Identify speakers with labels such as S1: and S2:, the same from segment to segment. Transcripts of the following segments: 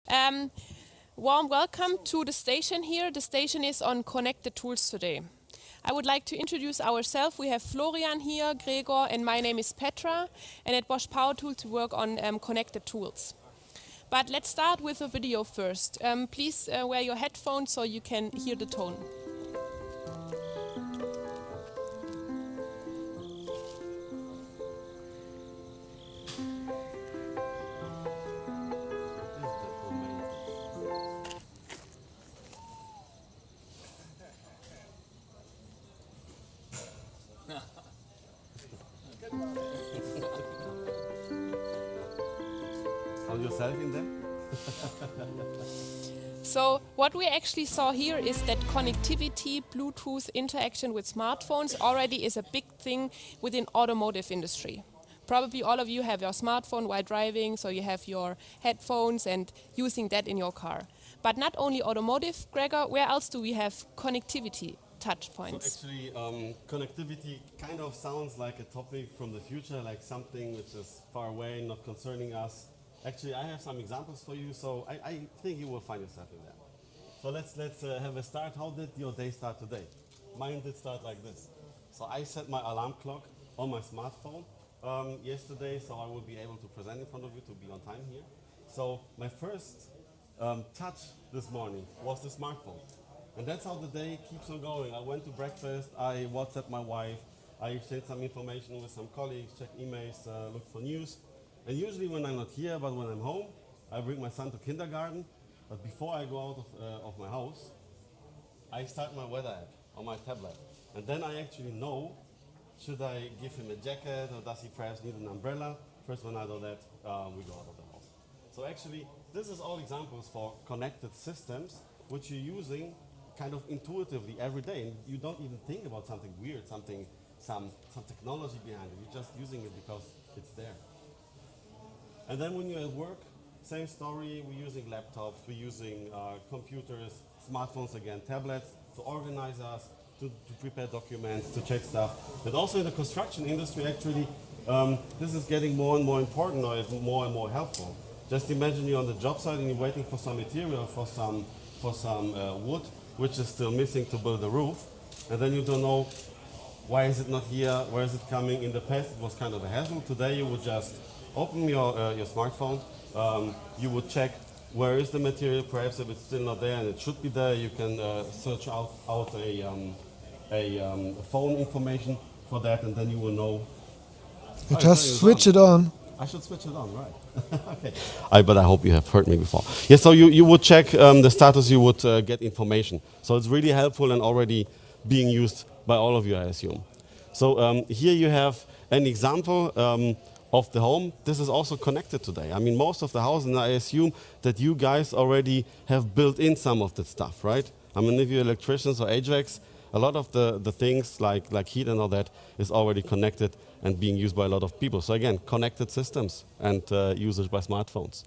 S1: Warm welcome to the station here. The station is on Connected Tools today. I would like to introduce ourselves. We have Florian here, Gregor, and my name is Petra. And at Bosch Power Tools we work on Connected Tools. But let's start with a video first. Please wear your headphones so you can hear the tone.
S2: Hold yourself in there.
S1: So what we actually saw here is that connectivity, Bluetooth interaction with smartphones already is a big thing within automotive industry. Probably all of you have your smartphone while driving, so you have your headphones and using that in your car. But not only automotive, Gregor, where else do we have connectivity touch points?
S2: So actually, connectivity kind of sounds like a topic from the future, like something which is far away, not concerning us. Actually, I have some examples for you, so I think you will find yourself in there. So let's have a start. How did your day start today? Mine did start like this. So I set my alarm clock on my smartphone yesterday, so I will be able to present in front of you, to be on time here. So my first touch this morning was the smartphone. And that's how the day keeps on going. I went to breakfast, I WhatsApped my wife, I exchanged some information with some colleagues, checked emails, looked for news. And usually when I'm not here, but when I'm home, I bring my son to kindergarten. But before I go out of my house, I start my weather app on my tablet. And then I actually know, should I give him a jacket or does he perhaps need an umbrella? First when I do that, we go out of the house. So actually, this is all examples for connected systems, which you're using kind of intuitively every day. And you don't even think about something weird, some technology behind it. You're just using it because it's there. And then when you're at work, same story, we're using laptops, we're using computers, smartphones again, tablets to organize us, to prepare documents, to check stuff. But also in the construction industry, actually, this is getting more and more important, or it's more and more helpful. Just imagine you're on the job site and you're waiting for some material, for some wood, which is still missing to build a roof. And then you don't know, why is it not here, where is it coming? In the past, it was kind of a hassle. Today, you would just open your smartphone, you would check where is the material, perhaps if it's still not there and it should be there, you can search out a phone information for that, and then you will know.
S3: Just switch it on.
S2: I should switch it on, right. Okay. But I hope you have heard me before. Yeah, so you would check the status, you would get information. So it's really helpful and already being used by all of you, I assume. So here you have an example of the home. This is also connected today. I mean, most of the houses, and I assume that you guys already have built in some of that stuff, right? I mean, if you're electricians or HVACs, a lot of the things like heat and all that is already connected and being used by a lot of people. So again, connected systems and usage by smartphones.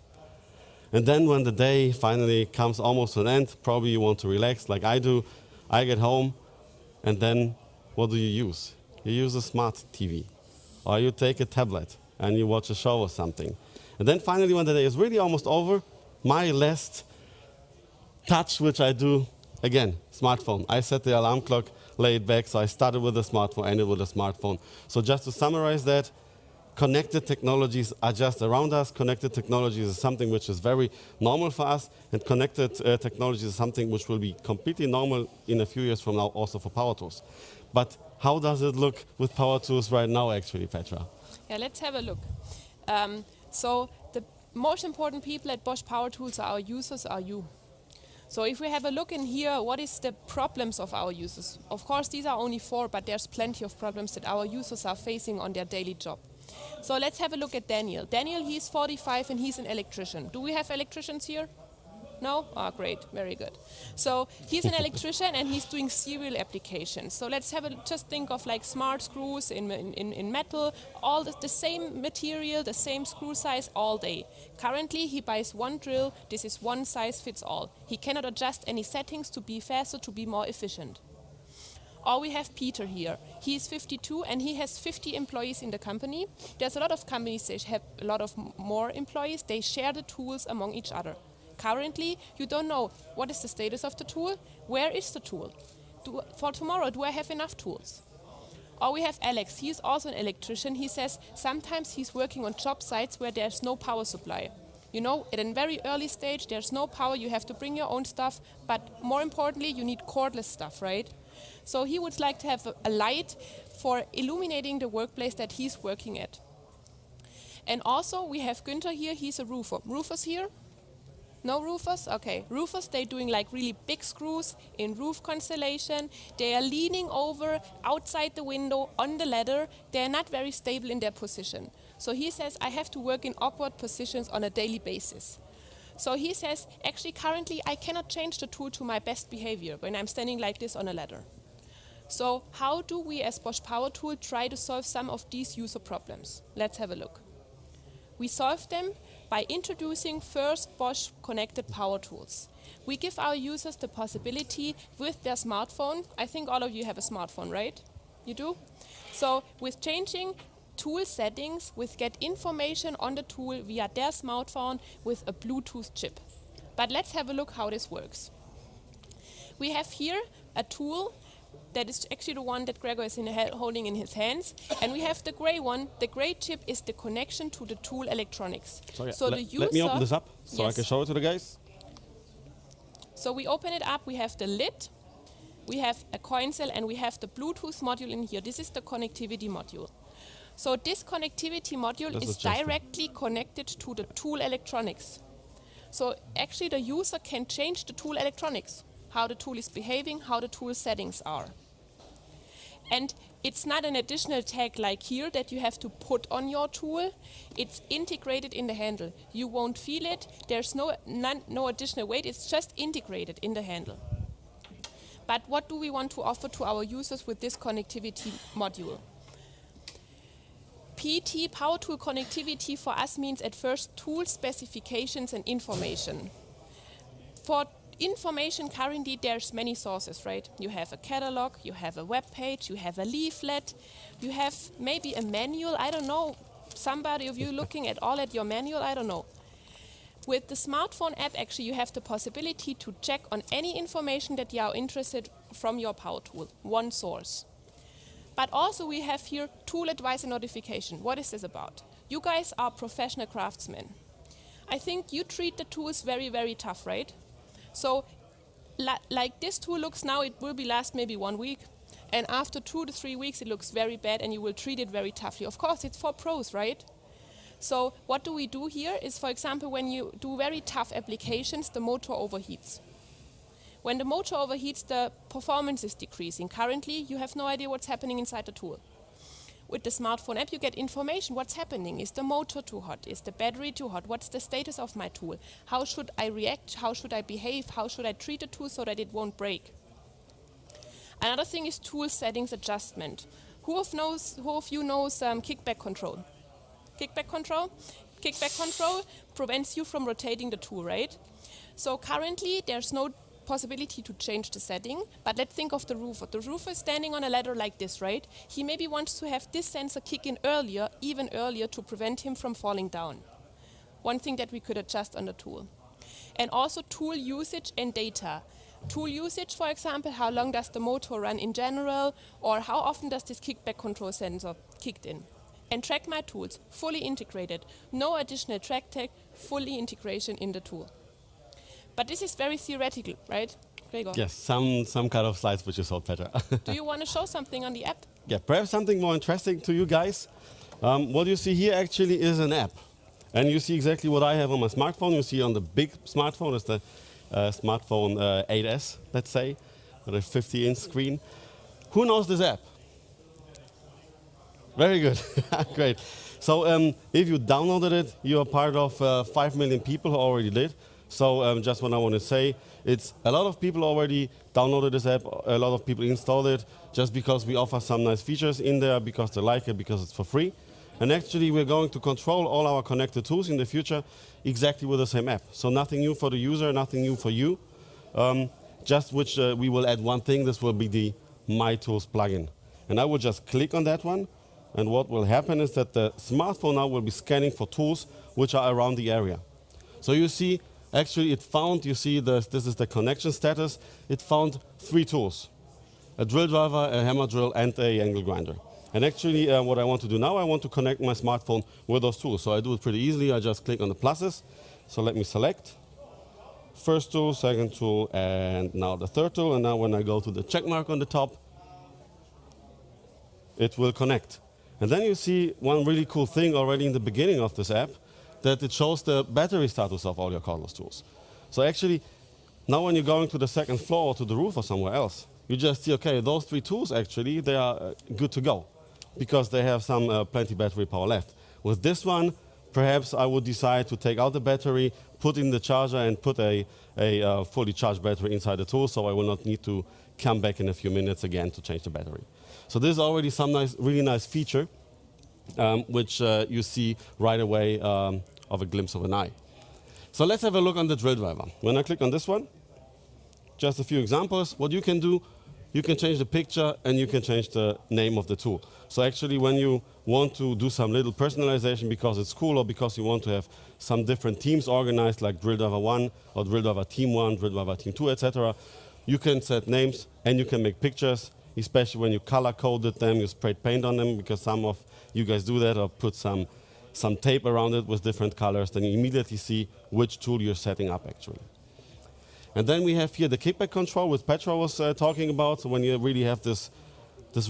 S2: And then when the day finally comes almost to an end, probably you want to relax like I do. I get home, and then what do you use? You use a smart TV, or you take a tablet and you watch a show or something. And then finally, when the day is really almost over, my last touch, which I do, again, smartphone. I set the alarm clock, lay it back, so I started with a smartphone, ended with a smartphone. So just to summarize that, connected technologies are just around us. Connected technologies is something which is very normal for us, and connected technologies is something which will be completely normal in a few years from now also for power tools. But how does it look with power tools right now, actually, Petra?
S1: Yeah, let's have a look. So the most important people at Bosch Power Tools are our users, are you. So if we have a look in here, what is the problems of our users? Of course, these are only 4, but there's plenty of problems that our users are facing on their daily job. So let's have a look at Daniel. Daniel, he's 45 and he's an electrician. Do we have electricians here? No? Ah, great, very good. So he's an electrician and he's doing serial applications. So let's just think of like smart screws in metal, all the same material, the same screw size all day. Currently he buys one drill, this is one size fits all. He cannot adjust any settings to be faster, to be more efficient. Or we have Peter here. He is 52 and he has 50 employees in the company. There's a lot of companies that have a lot of more employees. They share the tools among each other. currently you don't know what is the status of the tool, where is the tool, for tomorrow do I have enough tools? Or we have Alex, he's also an electrician. He says sometimes he's working on job sites where there's no power supply. You know, at a very early stage, there's no power, you have to bring your own stuff, but more importantly, you need cordless stuff, right? So he would like to have a light for illuminating the workplace that he's working at. And also we have Günther here, he's a roofer. Roofers here? No roofers? Okay. Roofers, they're doing like really big screws in roof constellation. They are leaning over outside the window on the ladder. They're not very stable in their position. So he says, I have to work in upward positions on a daily basis. So he says, actually currently I cannot change the tool to my best behavior when I'm standing like this on a ladder. So how do we as Bosch Power Tool try to solve some of these user problems? Let's have a look. We solve them by introducing first Bosch connected power tools. We give our users the possibility with their smartphone. I think all of you have a smartphone, right? You do? So with changing tool settings, we get information on the tool via their smartphone with a Bluetooth chip. But let's have a look how this works. We have here a tool that is actually the one that Gregor is holding in his hands. And we have the gray one. The gray chip is the connection to the tool electronics.
S2: So the user, let me open this up so I can show it to the guys.
S1: So we open it up. We have the lid, we have a coin cell, and we have the Bluetooth module in here. This is the connectivity module. So this connectivity module is directly connected to the tool electronics. So actually the user can change the tool electronics, how the tool is behaving, how the tool settings are. And it's not an additional tag like here that you have to put on your tool. It's integrated in the handle. You won't feel it. There's no additional weight. It's just integrated in the handle. But what do we want to offer to our users with this connectivity module? PT, Power Tool Connectivity, for us means at first tool specifications and information. For information, currently there's many sources, right? You have a catalog, you have a web page, you have a leaflet, you have maybe a manual, I don't know, somebody of you looking at your manual, I don't know. With the smartphone app, actually, you have the possibility to check on any information that you are interested from your power tool, one source. But also we have here tool advice and notification. What is this about? You guys are professional craftsmen. I think you treat the tools very, very tough, right? So like this tool looks now, it will last maybe 1 week. And after 2 to 3 weeks, it looks very bad and you will treat it very toughly. Of course, it's for pros, right? So what do we do here is, for example, when you do very tough applications, the motor overheats. When the motor overheats, the performance is decreasing. Currently, you have no idea what's happening inside the tool. With the smartphone app, you get information. What's happening? Is the motor too hot? Is the battery too hot? What's the status of my tool? How should I react? How should I behave? How should I treat the tool so that it won't break? Another thing is tool settings adjustment. Who of you knows kickback control? Kickback control? Kickback control prevents you from rotating the tool, right? So currently, there's no possibility to change the setting, but let's think of the roofer. The roofer is standing on a ladder like this, right? He maybe wants to have this sensor kick in earlier, even earlier, to prevent him from falling down. One thing that we could adjust on the tool. And also tool usage and data. Tool usage, for example, how long does the motor run in general, or how often does this kickback control sensor kicked in? And track my tools, fully integrated. No additional track tag, fully integration in the tool. But this is very theoretical, right, Gregor?
S2: Yes, some kind of slides which you saw better.
S1: Do you want to show something on the app?
S2: Yeah, perhaps something more interesting to you guys. What you see here actually is an app. And you see exactly what I have on my smartphone. You see on the big smartphone is the smartphone 8S, let's say, with a 50-inch screen. Who knows this app? Very good, great. So if you downloaded it, you are part of 5 million people who already did. So just what I want to say, it's a lot of people already downloaded this app, a lot of people installed it, just because we offer some nice features in there, because they like it, because it's for free. And actually we're going to control all our connected tools in the future exactly with the same app. So nothing new for the user, nothing new for you. Just which we will add one thing, this will be the My Tools plugin. And I will just click on that one, and what will happen is that the smartphone now will be scanning for tools which are around the area. So you see, Actually, it found, you see, this is the connection status. It found 3 tools: a drill driver, a hammer drill, and a angle grinder. And actually, what I want to do now, I want to connect my smartphone with those tools. So I do it pretty easily. I just click on the pluses. So let me select first tool, second tool, and now the third tool. And now when I go to the check mark on the top, it will connect. And then you see one really cool thing already in the beginning of this app, that it shows the battery status of all your cordless tools. So actually, now when you're going to the second floor or to the roof or somewhere else, you just see, okay, those 3 tools actually, they are good to go because they have some plenty battery power left. With this one, perhaps I would decide to take out the battery, put in the charger, and put a fully charged battery inside the tool, so I will not need to come back in a few minutes again to change the battery. So this is already some really nice feature, which you see right away of a glimpse of an eye. So let's have a look on the drill driver. When I click on this one, just a few examples. What you can do, you can change the picture and you can change the name of the tool. So actually when you want to do some little personalization because it's cool or because you want to have some different teams organized, like drill driver 1 or drill driver team 1, drill driver team 2, etc., you can set names and you can make pictures, especially when you color coded them, you sprayed paint on them, because some of you guys do that, or put some tape around it with different colors, then you immediately see which tool you're setting up actually. And then we have here the kickback control, which Petra was talking about. So when you really have this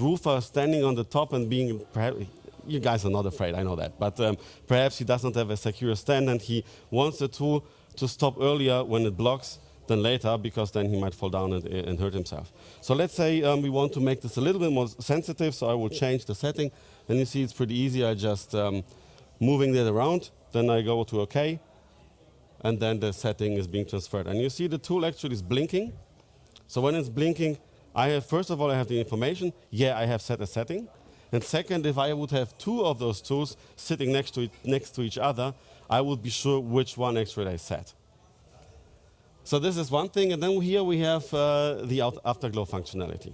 S2: roofer standing on the top and being, perhaps, you guys are not afraid, I know that, but perhaps he doesn't have a secure stand and he wants the tool to stop earlier when it blocks than later, because then he might fall down and hurt himself. So let's say we want to make this a little bit more sensitive, so I will change the setting. And you see it's pretty easy. I just moving that around, then I go to OK, and then the setting is being transferred. And you see the tool actually is blinking. So when it's blinking, first of all, I have the information. Yeah, I have set a setting. And second, if I would have 2 of those tools sitting next to each other, I would be sure which one actually I set. So this is one thing. And then here we have the afterglow functionality.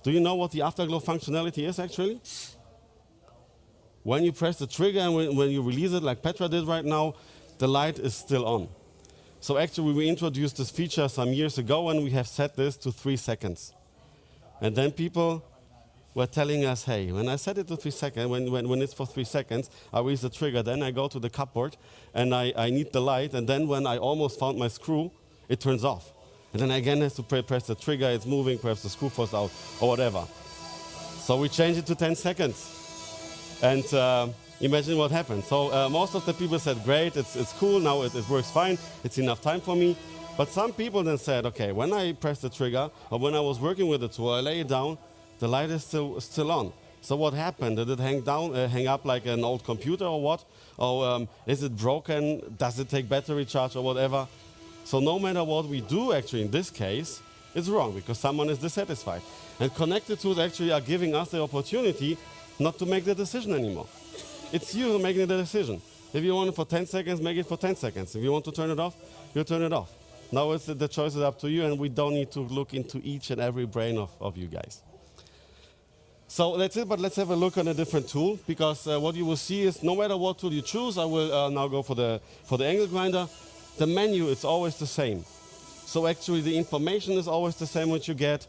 S2: Do you know what the afterglow functionality is actually? When you press the trigger and when you release it, like Petra did right now, the light is still on. So actually we introduced this feature some years ago and we have set this to 3 seconds. And then people were telling us, hey, when I set it to 3 seconds, when it's for 3 seconds, I release the trigger, then I go to the cupboard and I need the light, and then when I almost found my screw, it turns off. And then I again have to press the trigger, it's moving, perhaps the screw falls out or whatever. So we changed it to 10 seconds. And imagine what happened. So most of the people said, great, it's cool, now it works fine, it's enough time for me. But some people then said, okay, when I press the trigger, or when I was working with the tool, I lay it down, the light is still on. So what happened? Did it hang up like an old computer or what? Or is it broken? Does it take battery charge or whatever? So no matter what we do actually in this case, it's wrong because someone is dissatisfied. And connected tools actually are giving us the opportunity not to make the decision anymore. It's you making the decision. If you want it for 10 seconds, make it for 10 seconds. If you want to turn it off, you turn it off. Now the choice is up to you, and we don't need to look into each and every brain of you guys. So that's it, but let's have a look on a different tool, because what you will see is no matter what tool you choose, I will now go for the angle grinder. The menu is always the same. So actually the information is always the same which you get.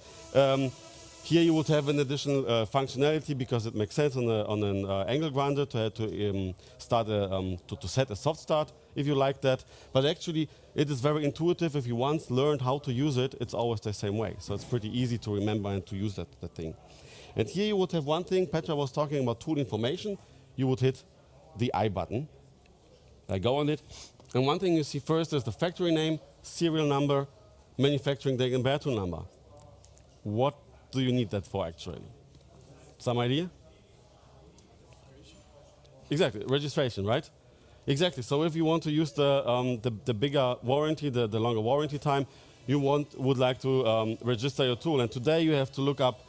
S2: Here you would have an additional functionality, because it makes sense on an angle grinder to set a soft start if you like that. But actually it is very intuitive. If you once learned how to use it, it's always the same way. So it's pretty easy to remember and to use that thing. And here you would have one thing. Petra was talking about tool information. You would hit the I button. I go on it. And one thing you see first is the factory name, serial number, manufacturing date, and bare tool number. What do you need that for actually? Some idea? Exactly, registration, right? Exactly. So if you want to use the bigger warranty, the longer warranty time, you would like to register your tool. And today you have to look up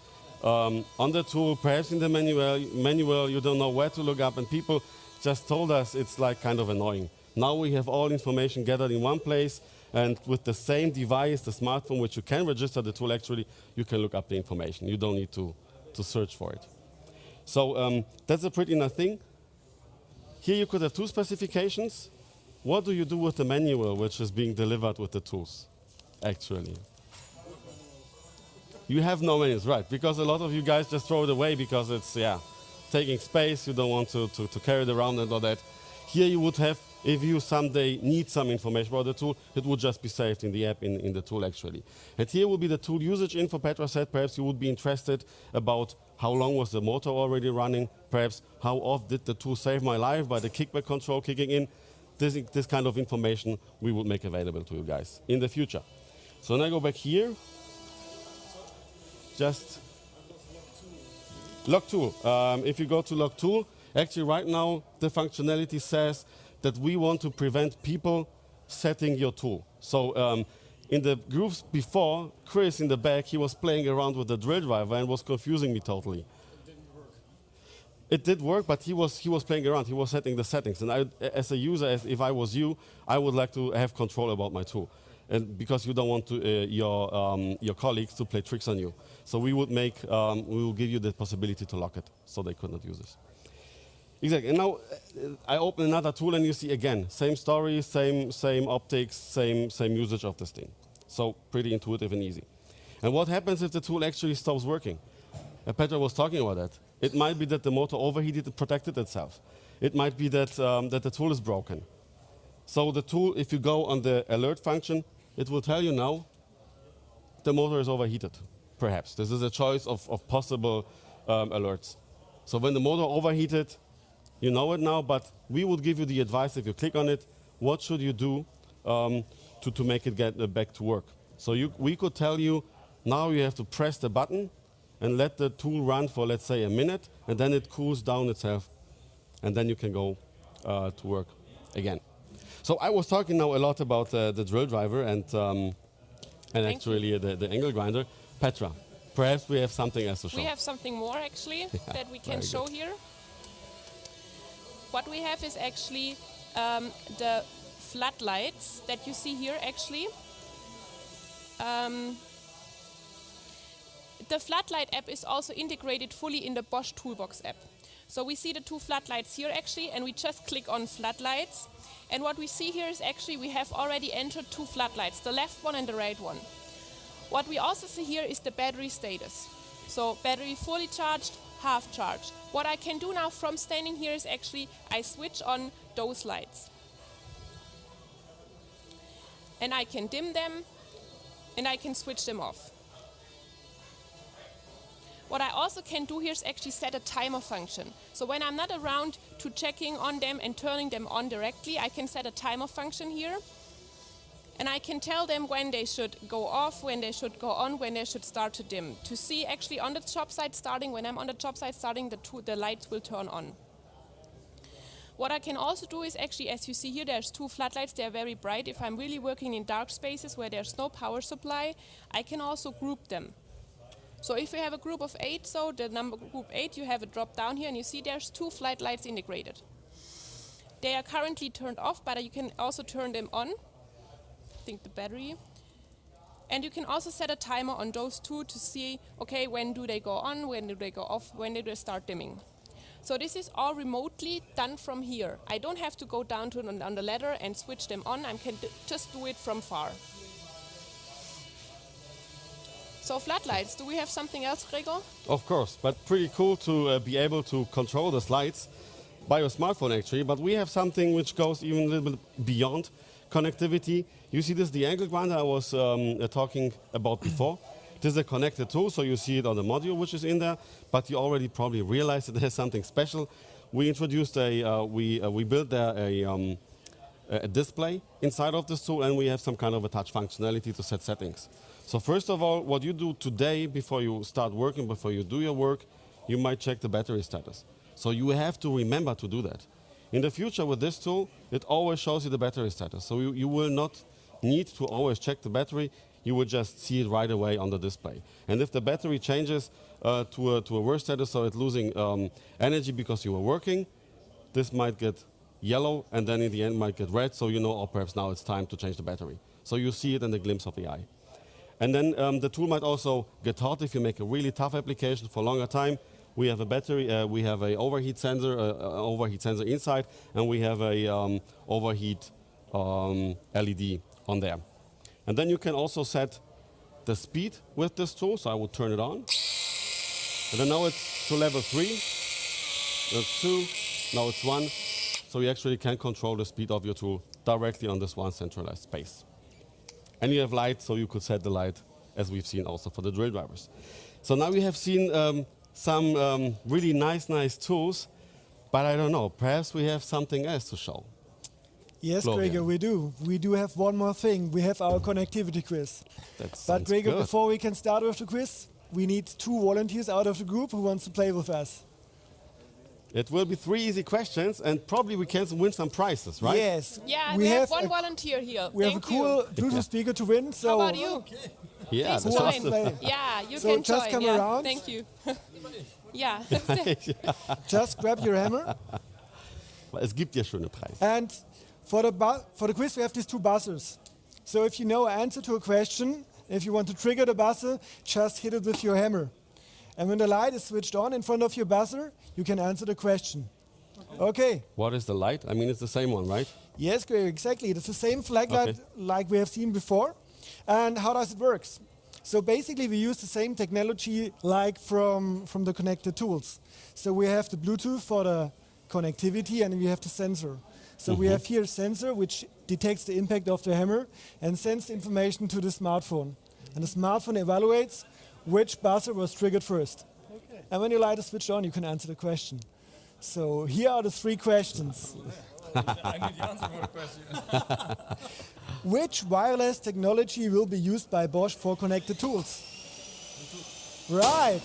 S2: on the tool, perhaps in the manual, you don't know where to look up, and people just told us it's like kind of annoying. Now we have all information gathered in one place, and with the same device, the smartphone, which you can register the tool actually, you can look up the information. You don't need to search for it. So that's a pretty nice thing. Here you could have 2 specifications. what do you do with the manual which is being delivered with the tools, actually? You have no manuals, right? Because a lot of you guys just throw it away because it's, taking space, you don't want to carry it around and all that. Here you would have, if you someday need some information about the tool, it would just be saved in the app, in the tool actually. And here will be the tool usage info. Petra said perhaps you would be interested about how long was the motor already running, perhaps how often did the tool save my life by the kickback control kicking in. This kind of information we will make available to you guys in the future. So when I go back here, just log tool. If you go to log tool, actually right now the functionality says that we want to prevent people setting your tool. So in the groups before, Chris in the back, he was playing around with the drill driver and was confusing me totally. It did work, but he was playing around. He was setting the settings, and I, as a user, if I was you, I would like to have control about my tool, and because you don't want to, your colleagues to play tricks on you. So we would make, we will give you the possibility to lock it, so they could not use this. Exactly. And now I open another tool, and you see again same story, same optics, same usage of this thing. So pretty intuitive and easy. And what happens if the tool actually stops working? Petra was talking about that. It might be that the motor overheated and protected itself. It might be that, that the tool is broken. So the tool, if you go on the alert function, it will tell you now the motor is overheated, perhaps. This is a choice of possible alerts. So when the motor overheated, you know it now, but we would give you the advice if you click on it, what should you do to make it get back to work. So we could tell you, now you have to press the button and let the tool run for, let's say, a minute, and then it cools down itself, and then you can go to work again. So I was talking now a lot about the drill driver and actually the angle grinder. Petra, perhaps we have something else to show.
S1: We have something more actually that we can show here. What we have is actually the floodlights that you see here actually. The floodlight app is also integrated fully in the Bosch Toolbox app. So we see the two floodlights here actually, and we just click on floodlights. And what we see here is actually we have already entered two floodlights, the left one and the right one. What we also see here is the battery status. So battery fully charged, half charged. What I can do now from standing here is actually I switch on those lights. And I can dim them and I can switch them off. What I also can do here is actually set a timer function. So when I'm not around to checking on them and turning them on directly, I can set a timer function here. And I can tell them when they should go off, when they should go on, when they should start to dim. To see actually on the job site starting, when I'm on the job site starting, the lights will turn on. What I can also do is actually, as you see here, there's two floodlights, they're very bright. If I'm really working in dark spaces where there's no power supply, I can also group them. So if you have a group of 8, so the number group 8, you have a drop down here and you see there's two floodlights integrated. They are currently turned off, but you can also turn them on. I think the battery. And you can also set a timer on those two to see, okay, when do they go on, when do they go off, when do they start dimming. So this is all remotely done from here. I don't have to go down to on the ladder and switch them on. I can just do it from far. So floodlights, do we have something else, Gregor?
S2: Of course, but pretty cool to be able to control the lights by your smartphone actually, but we have something which goes even a little bit beyond connectivity. You see this, the angle grinder I was talking about before. This is a connected tool, so you see it on the module which is in there, but you already probably realized that there's something special. We introduced we built there a display inside of this tool, and we have some kind of a touch functionality to set settings. So first of all, what you do today before you start working, before you do your work, you might check the battery status. So you have to remember to do that. In the future with this tool, it always shows you the battery status. So you will not need to always check the battery, you will just see it right away on the display. And if the battery changes to a worse status, so it's losing energy because you were working, this might get yellow and then in the end might get red, so you know, oh, perhaps now it's time to change the battery. So you see it in the glimpse of the eye. And then the tool might also get hot if you make a really tough application for a longer time. We have a battery, we have an overheat sensor inside, and we have a overheat LED on there. And then you can also set the speed with this tool. So I will turn it on. And then now it's to level 3. That's 2. Now it's 1. So you actually can control the speed of your tool directly on this one centralized space. And you have light, so you could set the light, as we've seen also for the drill drivers. So now we have seen some really nice tools, but I don't know, perhaps we have something else to show.
S3: Yes,
S2: Florian.
S3: Gregor, we do. We do have one more thing. We have our connectivity quiz. But Gregor, before we can start with the quiz, we need 2 volunteers out of the group who wants to play with us.
S2: It will be 3 easy questions, and probably we can win some prizes, right?
S3: Yes.
S1: Yeah, we have one volunteer here.
S3: We have a cool Bluetooth speaker to win. So
S1: how about you?
S2: Yeah,
S1: Please
S2: that's
S1: join.
S2: awesome.
S1: Yeah, you
S3: So
S1: can
S3: just
S1: join.
S3: come
S1: Yeah,
S3: around.
S1: thank you. Yeah.
S3: just grab your hammer.
S2: Es gibt ja schöne Preise.
S3: And for the quiz, we have these 2 buzzers. So if you know an answer to a question, if you want to trigger the buzzer, just hit it with your hammer. And when the light is switched on in front of your buzzer, you can answer the question. Okay.
S2: What is the light? I mean, it's the same one, right?
S3: Yes, Gregor, exactly. It's the same flag light like we have seen before. And how does it work? So basically, we use the same technology like from the connected tools. So we have the Bluetooth for the connectivity, and we have the sensor. So we have here a sensor which detects the impact of the hammer and sends the information to the smartphone. And the smartphone evaluates which buzzer was triggered first. Okay. And when your light is switched on, you can answer the question. So here are the 3 questions.
S4: I need the answer for the question.
S3: Which wireless technology will be used by Bosch for connected tools? Right.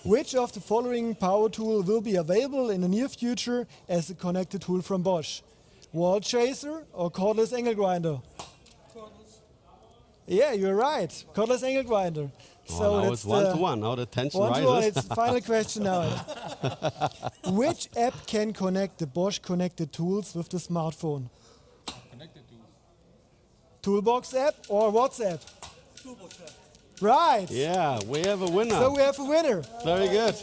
S3: Which of the following power tool will be available in the near future as a connected tool from Bosch? Wall chaser or cordless angle grinder?
S4: Cordless.
S3: Yeah, you're right. Cordless angle grinder.
S2: So now it's 1 to 1. Now the tension rises.
S3: 1 to 1. It's the final question now. Which app can connect the Bosch connected tools with the smartphone?
S4: Connected to
S3: Toolbox app or WhatsApp?
S4: Toolbox app.
S3: Right.
S2: Yeah, we have a winner.
S3: So we have a winner.
S2: Very good.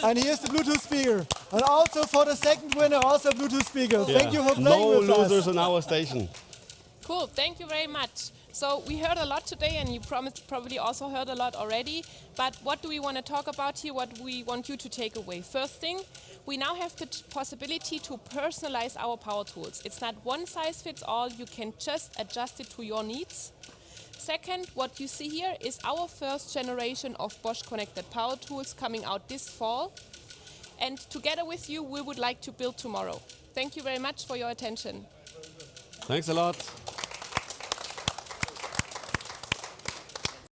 S3: And here's the Bluetooth speaker. And also for the second winner, also Bluetooth speaker. Thank you for playing with us.
S2: No losers in our station.
S1: Cool, thank you very much. So we heard a lot today, and you probably also heard a lot already. But what do we want to talk about here? What we want you to take away? First thing, we now have the possibility to personalize our power tools. It's not one size fits all. You can just adjust it to your needs. Second, what you see here is our first generation of Bosch connected power tools coming out this fall. And together with you, we would like to build tomorrow. Thank you very much for your attention.
S2: Thanks a lot.